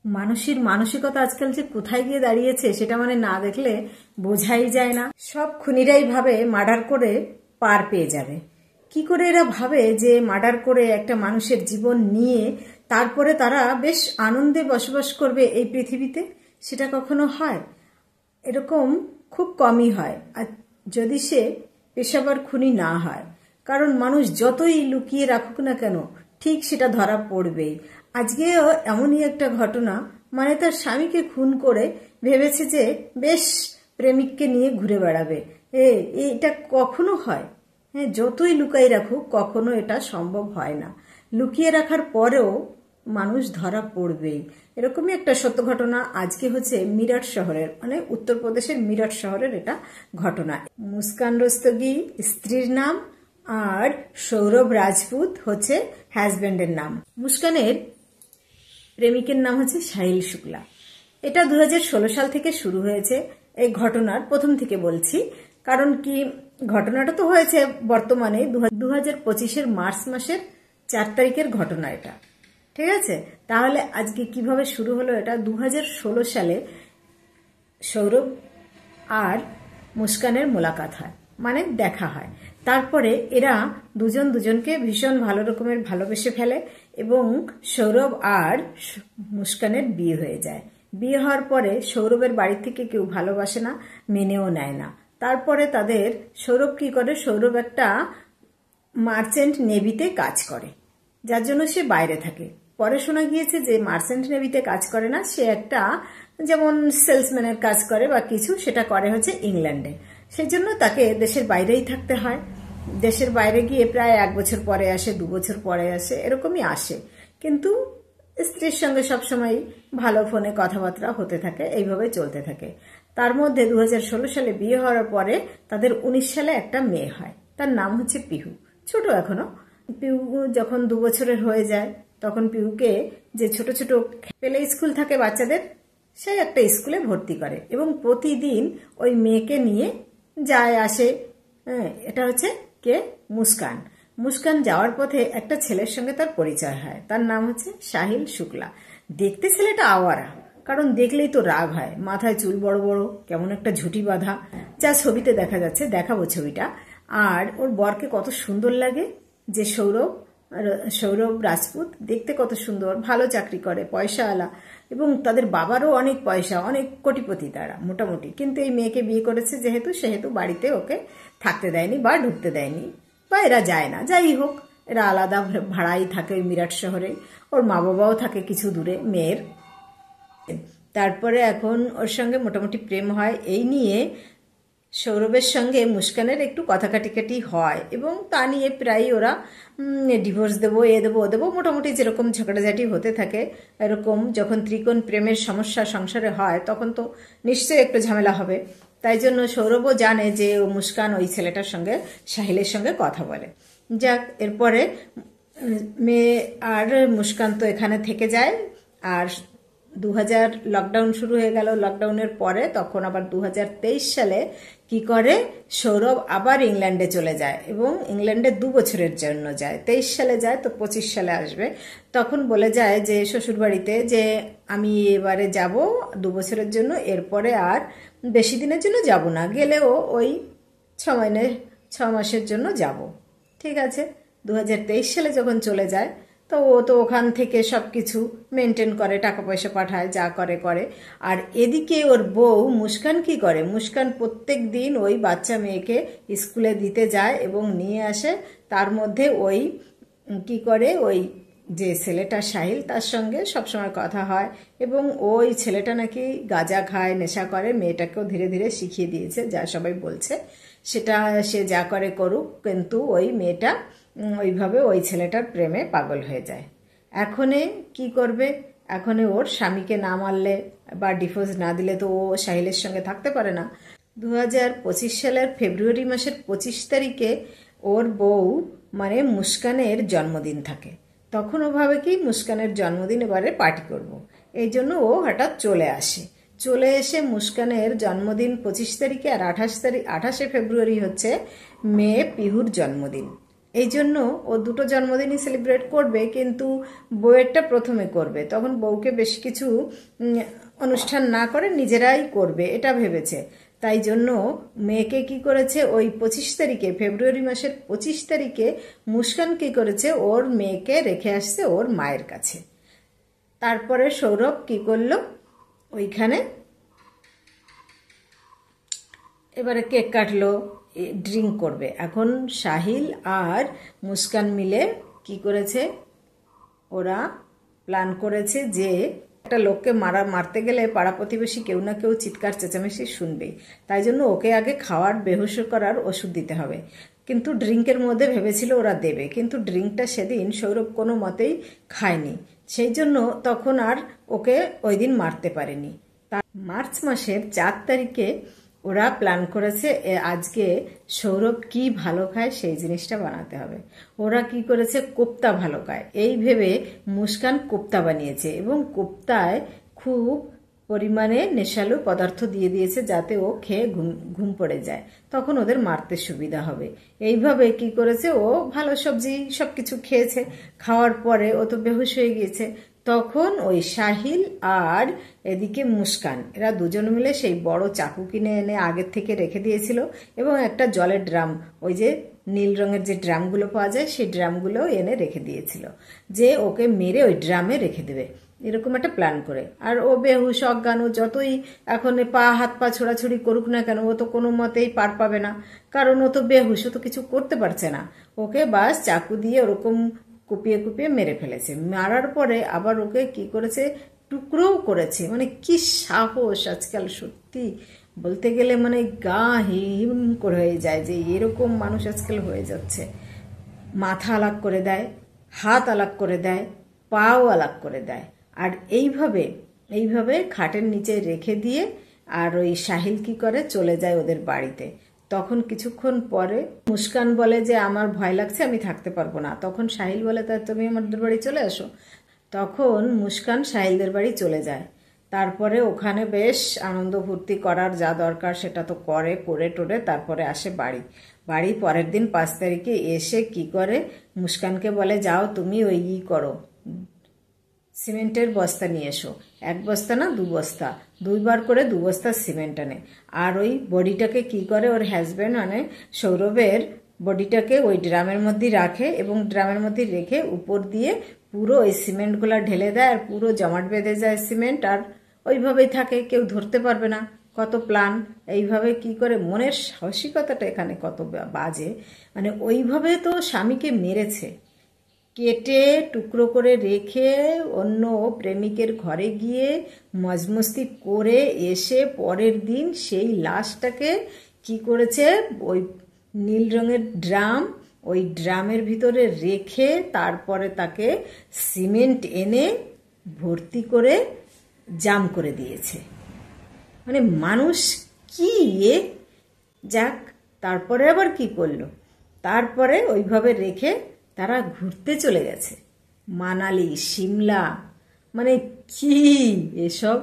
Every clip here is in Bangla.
মানুষের মানসিকতা আজকাল যে কোথায় গিয়ে দাঁড়িয়েছে সেটা মানে না দেখলে বোঝাই যায় না। সব খুনিরাই ভাবে মার্ডার করে পার পেয়ে যাবে। কি করে এরা ভাবে যে মার্ডার করে একটা মানুষের জীবন নিয়ে তারপরে তারা বেশ আনন্দে বসবাস করবে এই পৃথিবীতে? সেটা কখনো হয়? এরকম খুব কমই হয়, আর যদি সে পেশাবার খুনি না হয়। কারণ মানুষ যতই লুকিয়ে রাখুক না কেন ঠিক সেটা ধরা পড়বেই। আজকেও এমনই একটা ঘটনা, মানে তার স্বামীকে খুন করে ভেবেছে যে বেশ প্রেমিককে নিয়ে ঘুরে বেড়াবে। এটা কখনো হয়? হ্যাঁ, যতই লুকাই রাখুক কখনো এটা সম্ভব হয় না। লুকিয়ে রাখার পরেও মানুষ ধরা পড়বেই। এরকমই একটা সত্য ঘটনা আজকে হচ্ছে মিরাট শহরের, মানে উত্তরপ্রদেশের মিরাট শহরের এটা ঘটনা। মুস্কান রস্তগি স্ত্রীর নাম, আর সৌরভ রাজপুত হচ্ছে হাজব্যান্ডের নাম। মুস্কানের প্রেমিকের নাম হচ্ছে সাহিল শুক্লা। এটা 2016 সাল থেকে শুরু হয়েছে। এই ঘটনার প্রথম থেকে বলছি, কারণ কি ঘটনাটা তো হয়েছে বর্তমানে 2025-এর মার্চ মাসের 4 তারিখের ঘটনা এটা। ঠিক আছে, তাহলে আজকে কিভাবে শুরু হলো? এটা 2016 সালে সৌরভ আর মুস্কানের মোলাকাত হয়, মানে দেখা হয়। তারপরে এরা দুজন দুজনকে ভীষণ ভালো রকমের ভালোবেসে ফেলে এবং সৌরভ আর মুস্কানের বিয়ে হয়ে যায়। বিয়ে হওয়ার পরে সৌরভের বাড়ি থেকে কেউ ভালোবাসে না, মেনেও নেয় না। তারপরে তাদের সৌরভ কি করে, সৌরভ একটা মার্চেন্ট নেভিতে কাজ করে, যার জন্য সে বাইরে থাকে। পরে শোনা গিয়েছে যে মার্চেন্ট নেভিতে কাজ করে না, সে একটা যেমন সেলসম্যানের কাজ করে বা কিছু, সেটা করে হচ্ছে ইংল্যান্ডে। সেই জন্য তাকে দেশের বাইরেই থাকতে হয়। দেশের বাইরে গিয়ে প্রায় 1 বছর পরে আসে, 2 বছর পরে আসে, এরকমই আসে। কিন্তু স্ত্রীর সঙ্গে সবসময় ভালো ফোনে কথাবার্তা হতে থাকে, এইভাবে চলতে থাকে। তার মধ্যে 2016 সালে বিয়ে হওয়ার পরে তাদের 19 সালে একটা মেয়ে হয়, তার নাম হচ্ছে পিহু। ছোট এখনো। পিহু যখন 2 বছরের হয়ে যায় তখন পিহুকে যে ছোট ছোট প্লে স্কুল থাকে বাচ্চাদের, সেই একটা স্কুলে ভর্তি করে এবং প্রতিদিন ওই মেয়েকে নিয়ে যায় আসে। এটা হচ্ছে কে? মুস্কান। মুস্কান যাওয়ার পথে একটা ছেলের সঙ্গে তার পরিচয় হয়, তার নাম হচ্ছে সাহিল শুক্লা। দেখতে ছেলেটা আওয়ারা, কারণ দেখলেই তো রাগ হয়। মাথায় চুল বড় বড়, কেমন একটা ঝুঁটি বাঁধা, যা ছবিতে দেখা যাচ্ছে, দেখাবো ছবিটা। আর ওর বরকে কত সুন্দর লাগে, যে সৌরভ রাজপুত, দেখতে কত সুন্দর, ভালো চাকরি করে, পয়সাওয়ালা, এবং তাদের বাবারও অনেক পয়সা, অনেক কোটিপতি তারা মোটামুটি। কিন্তু এই মেয়েকে বিয়ে করেছে সেহেতু বাড়িতে ওকে থাকতে দেয়নি বা ঢুকতে দেয়নি, বা এরা যায় না। যাই হোক, এরা আলাদা ভাড়াই থাকে ওই মিরাট শহরে। ওর মা বাবাও থাকে কিছু দূরে মেয়ের। তারপরে এখন ওর সঙ্গে মোটামুটি প্রেম হয়। এই নিয়ে সৌরভের সঙ্গে মুস্কানের একটু কথা কাটাকাটি হয় এবং তা নিয়ে প্রায় ওরা ডিভোর্স দেবো, এ দেবো, ও দেবো, মোটামুটি যেরকম ঝগড়াঝাটি হতে থাকে। এরকম যখন ত্রিকোণ প্রেমের সমস্যা সংসারে হয় তখন তো নিশ্চয়ই একটু ঝামেলা হবে। তাই জন্য সৌরভও জানে যে মুস্কান ওই ছেলেটার সঙ্গে, সাহিলের সঙ্গে কথা বলে। যাক, এরপরে মেয়ে আর মুস্কান তো এখানে থেকে যায়। আর 2000 লকডাউন শুরু হয়ে গেল। লকডাউনের পরে তখন আবার 2023 সালে কি করে, সৌরভ আবার ইংল্যান্ডে চলে যায় এবং ইংল্যান্ডে 2 বছরের জন্য যায়। 23 সালে যায় তো 25 সালে আসবে। তখন বলে যায় যে শ্বশুরবাড়িতে যে আমি এবারে যাব 2 বছরের জন্য, এরপরে আর বেশি দিনের জন্য যাব না, গেলেও ওই 6 মাসের জন্য যাব। ঠিক আছে, 2023 সালে যখন চলে যায় তো ও তো ওখান থেকে সবকিছু মেনটেন করে, টাকা পয়সা পাঠায়, যা করে। আর এদিকে ওর বউ মুস্কান কি করে, মুস্কান প্রত্যেক দিন ওই বাচ্চা মেয়েকে স্কুলে দিতে যায় এবং নিয়ে আসে। তার মধ্যে ওই কি করে, ওই যে ছেলেটা সাহিল, তার সঙ্গে সবসময় কথা হয় এবং ওই ছেলেটা নাকি গাঁজা খায়, নেশা করে। মেয়েটাকেও ধীরে ধীরে শিখিয়ে দিয়েছে, যা সবাই বলছে সেটা সে যা করে করুক, কিন্তু ওই মেয়েটা ওইভাবে ওই ছেলেটার প্রেমে পাগল হয়ে যায়। এখনে কি করবে, এখনে ওর স্বামীকে না মারলে বা ডিভোর্স না দিলে তো ও সাহিলের সঙ্গে থাকতে পারে না। 2025 সালের ফেব্রুয়ারি মাসের 25 তারিখে ওর বউ মানে মুস্কানের জন্মদিন থাকে। তখন ও ভাবে কি মুস্কানের জন্মদিন এবারে পার্টি করব। এই জন্য ও হঠাৎ চলে এসে মুস্কানের জন্মদিন 25 তারিখে, আর 28 ফেব্রুয়ারি হচ্ছে মেয়ে পিহুর জন্মদিন। এই জন্য ও দুটো জন্মদিনই সেলিব্রেট করবে, কিন্তু বউয়েরটা প্রথমে করবে। তখন বউকে বেশ কিছু অনুষ্ঠান না করে নিজেরাই করবে এটা ভেবেছে। তাই জন্য মেয়েকে কি করেছে, ওই 25 তারিখে, ফেব্রুয়ারি মাসের 25 তারিখে মুস্কান কি করেছে, ওর মেয়েকে রেখে আসছে ওর মায়ের কাছে। তারপরে সৌরভ কি করলো, ওইখানে এবারে কেক কাটলো, ড্রিঙ্ক করবে। এখন সাহিল আর মুস্কান মিলে কি করেছে, ওরা প্ল্যান করেছে যে একটা লোককে মারতে গেলে পাড়া প্রতিবেশী কেউ না কেউ চিৎকার চেঁচামেচি শুনবেই। তাই জন্য ওকে আগে খাওয়ার বেহুশ করার ওষুধ দিতে হবে। কিন্তু ড্রিঙ্কের মধ্যে ভেবেছিল ওরা দেবে, কিন্তু ড্রিঙ্কটা সেদিন সৌরভ কোনো মতেই খায়নি। সেই জন্য তখন আর ওকে ওই দিন মারতে পারেনি। মার্চ মাসের 4 তারিখে ওরা প্ল্যান করেছে আজকে সৌরভ কি ভালো খায় সেই জিনিসটা বানাতে হবে। ওরা কি করেছে, কোপ্তা ভালো খায় এই ভেবে মুস্কান কোপ্তা বানিয়েছে, এবং কোপ্তায় খুব পরিমাণে নেশালু পদার্থ দিয়ে দিয়েছে যাতে ও খেয়ে ঘুম পড়ে যায়, তখন ওদের মারতে সুবিধা হবে। এইভাবে কি করেছে, ও ভালো সবজি সবকিছু খেয়েছে। খাওয়ার পরে ও তো বেহুশ হয়ে গিয়েছে। তখন ওই সাহিল আর এদিকে মুস্কান এরা দুজন মিলে সেই বড় চাকু কিনে এনে আগের থেকে রেখে দিয়েছিল, এবং একটা জলের ড্রাম, ওই যে নীল রঙের যে ড্রামগুলো পাওয়া যায় সেই ড্রামগুলো এনে রেখে দিয়েছিল, যে ওকে মেরে ওই ড্রামে রেখে দেবে, এরকম একটা প্ল্যান করে। আর ও বেহুশ অজ্ঞান, ও যতই এখন হাত পা ছোড়াছুড়ি করুক না কেন, ও তো কোনো মতেই পার পাবে না, কারণ ও তো বেহুশ, ও তো কিছু করতে পারছে না। ওকে বাস চাকু দিয়ে ওরকম কুপিয়ে কুপিয়ে মেরে ফেলেছে। মারার পরে আবার ওকে কি করেছে, টুকরোও করেছে। মানে কি সাহস আজকাল, সত্যি বলতে গেলে মানে গা হিম করে হয়ে যায় যে এরকম মানুষ আজকাল হয়ে যাচ্ছে। মাথা আলাগ করে দেয়, হাত আলাগ করে দেয়, পাও আলাগ করে দেয়। আর এইভাবে খাটের নিচে রেখে দিয়ে আর ওই সাহিল কি করে, চলে যায় ওদের বাড়িতে। তখন কিছুক্ষণ পরে মুস্কান বলে যে আমার ভয় লাগছে, আমি থাকতে পারবো না। তখন সাহিল বলে তাই তুমি আমাদের বাড়ি চলে আসো। তখন মুস্কান সাহিলদের বাড়ি চলে যায়। তারপরে ওখানে বেশ আনন্দ ফুর্তি করার যা দরকার সেটা তো করে টোরে তারপরে আসে বাড়ি পরের দিন 5 তারিখে এসে কি করে, মুস্কানকে বলে যাও তুমি ওই করো, সিমেন্টের বস্তা নিয়ে এসো। 1 বস্তা না 2 বস্তা, 2 বার করে 2 বস্তা সিমেন্ট আনে। আর ওই বডিটাকে কি করে, ওর হাজব্যান্ড মানে সৌরভের বডিটাকে ওই ড্রামের মধ্যে রাখে, এবং ড্রামের মধ্যে রেখে উপর দিয়ে পুরো ওই সিমেন্টগুলা ঢেলে দেয়, আর পুরো জমাট বেঁধে যায় সিমেন্ট, আর ওইভাবেই থাকে, কেউ ধরতে পারবে না। কত প্ল্যান, এইভাবে কি করে, মনের সাহসিকতাটা এখানে কত বাজে। মানে ওইভাবে তো স্বামীকে মেরেছে, কেটে টুকরো করে রেখে অন্য প্রেমিকের ঘরে গিয়ে মজমস্তি করে এসে পরের দিন সেই লাশটাকে কি করেছে, ওই নীল রঙের ড্রাম, ওই ড্রামের ভিতরে রেখে তারপরে তাকে সিমেন্ট এনে ভর্তি করে জাম করে দিয়েছে। মানে মানুষ কি যাক। তারপরে আবার কি করলো, তারপরে ওইভাবে রেখে তারা ঘুরতে চলে গেছে মানালি, সিমলা। মানে কি এসব,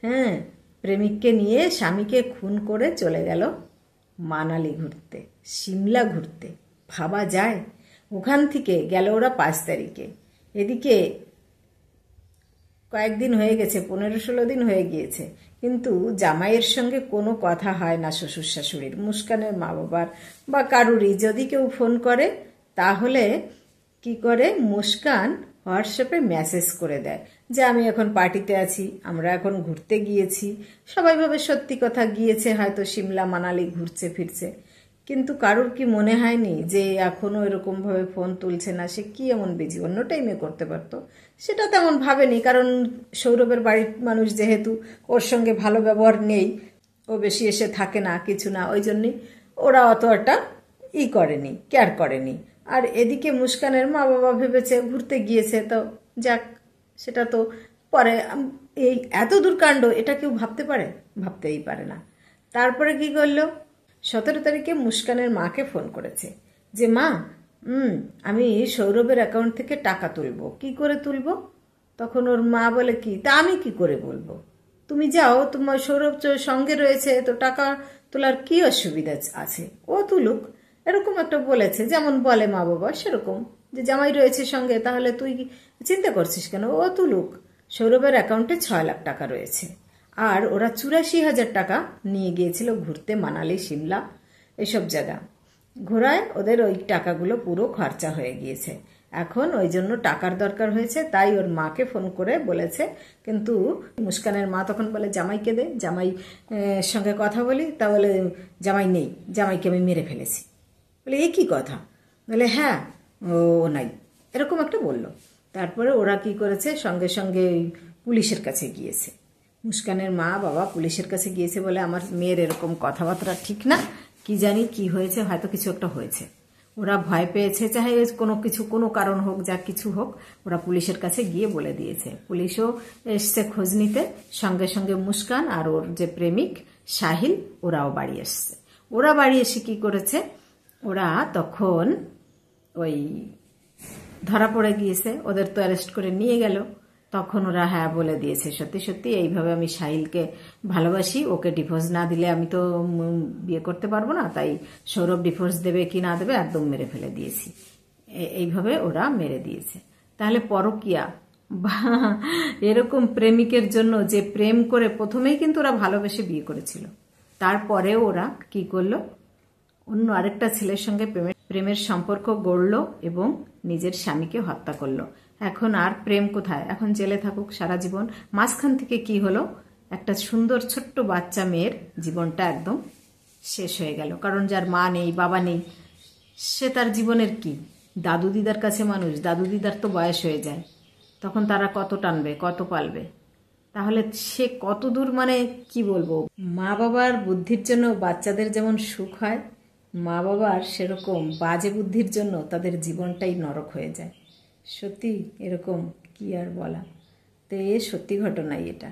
হ্যাঁ, প্রেমিককে নিয়ে স্বামীকে খুন করে চলে গেল মানালি ঘুরতে, সিমলা ঘুরতে। ভাবা যায়? ওখান থেকে গেল ওরা 5 তারিখে। এদিকে কয়েকদিন হয়ে গেছে, 15-16 দিন হয়ে গিয়েছে, কিন্তু জামাইয়ের সঙ্গে কোনো কথা হয় না শ্বশুর শাশুড়ির, মুস্কানের মা বাবার বা কারুরই। যদি কেউ ফোন করে তাহলে কি করে, মুস্কান হোয়াটসঅ্যাপে মেসেজ করে দেয় যে আমি এখন পার্টিতে আছি, আমরা এখন ঘুরতে গিয়েছি। সবাই ভাবে সত্যি কথা, গিয়েছে হয়তো সিমলা মানালি ঘুরছে ফিরছে। কিন্তু কারুর কি মনে হয়নি যে এখনো এরকম ভাবে ফোন তুলছে না, সে কি এমন বিজি, অন্য টাইমে করতে পারতো? সেটা তেমন ভাবেনি, কারণ সৌরভের বাড়ির মানুষ যেহেতু, ওর সঙ্গে ভালো ব্যবহার নেই, ও বেশি এসে থাকে না, কিছু না, ওই জন্যই ওরা অত একটা করেনি, কেয়ার করেনি। আর এদিকে মুস্কানের মা বাবা ভেবেছে ঘুরতে গিয়েছে, তো যাক, সেটা তো পরে। এই এত দূর কাণ্ড, এটা কেউ ভাবতে পারে? ভাবতেই পারে না। তারপরে কি করলো, 17 তারিখে মুস্কানের মাকে ফোন করেছে যে মা, আমি সৌরভের অ্যাকাউন্ট থেকে টাকা তুলবো, কি করে তুলবো? তখন ওর মা বলে কি, তা আমি কি করে বলবো, তুমি যাও, তোমার সৌরভ সঙ্গে রয়েছে, তো টাকা তোলার কি অসুবিধা আছে, ও তুলুক। এরকম একটা বলেছে, যেমন বলে মা বাবা সেরকম, যে জামাই রয়েছে সঙ্গে, তাহলে তুই চিন্তা করছিস কেন, ও তুলুক। সৌরভের অ্যাকাউন্টে 6 লাখ টাকা রয়েছে, আর ওরা 84,000 টাকা নিয়ে গিয়েছিল ঘুরতে, মানালি, সিমলা, এসব জায়গা ঘোরায়। ওদের ওই টাকাগুলো পুরো খরচা হয়ে গিয়েছে। এখন ওই জন্য টাকার দরকার হয়েছে, তাই ওর মাকে ফোন করে বলেছে। কিন্তু মুস্কানের মা তখন বলে, জামাইকে দে, জামাই সঙ্গে কথা বলি। তা বলে, জামাই নেই, জামাইকে আমি মেরে ফেলেছি। বলে, এ কি কথা? বলে, হ্যাঁ, ও নাই, এরকম একটা বলল। তারপরে ওরা কি করেছে, সঙ্গে সঙ্গে পুলিশের কাছে গিয়েছে। মুস্কানের মা বাবা পুলিশের কাছে গিয়েছে, বলে আমার মেয়ের এরকম কথাবার্তা ঠিক না, কি জানি কি হয়েছে, হয়তো কিছু একটা হয়েছে। ওরা ভয় পেয়েছে, চাহে কোনো কিছু, কোনো কারণ হোক, যা কিছু হোক, ওরা পুলিশের কাছে গিয়ে বলে দিয়েছে। পুলিশও এসছে খোঁজ নিতে, সঙ্গে সঙ্গে মুস্কান আর ওর যে প্রেমিক সাহিল, ওরাও বাড়ি এসছে। ওরা বাড়ি এসে কি করেছে, ওরা তখন ওই ধরা পড়ে গিয়েছে, ওদের তো অ্যারেস্ট করে নিয়ে গেল। তখন ওরা হ্যাঁ বলে দিয়েছে, সত্যি সত্যি এইভাবে আমি সাহিলকে ভালোবাসি, ওকে ডিভোর্স না দিলে আমি তো বিয়ে করতে পারবো না, তাই সৌরভ ডিভোর্স দেবে কি না দেবে একদম মেরে ফেলে দিয়েছি। এইভাবে ওরা মেরে দিয়েছে। তাহলে পরকীয়া বা এরকম প্রেমিকের জন্য, যে প্রেম করে প্রথমেই কিন্তু ওরা ভালোবেসে বিয়ে করেছিল, তারপরেও ওরা কি করলো, অন্য আরেকটা ছেলের সঙ্গে প্রেমের সম্পর্ক গড়ল এবং নিজের স্বামীকে হত্যা করলো। এখন আর প্রেম কোথায়, এখন জেলে থাকুক সারা জীবন। মাঝখান থেকে কি হলো, একটা সুন্দর ছোট্ট বাচ্চা মেয়ের জীবনটা একদম শেষ হয়ে গেল। কারণ যার মা নেই, বাবা নেই, সে তার জীবনের কি, দাদু দিদার কাছে মানুষ, দাদু দিদার তো বয়স হয়ে যায়, তখন তারা কত টানবে, কত পালবে। তাহলে সে কত দূর, মানে কি বলবো, মা বাবার বুদ্ধির জন্য বাচ্চাদের যেমন সুখ হয়, মা বাবার সেরকম বাজে বুদ্ধির জন্য তাদের জীবনটাই নরক হয়ে যায়। সত্যি এরকম কি আর বলা, তো এ সত্যি ঘটনাই এটা।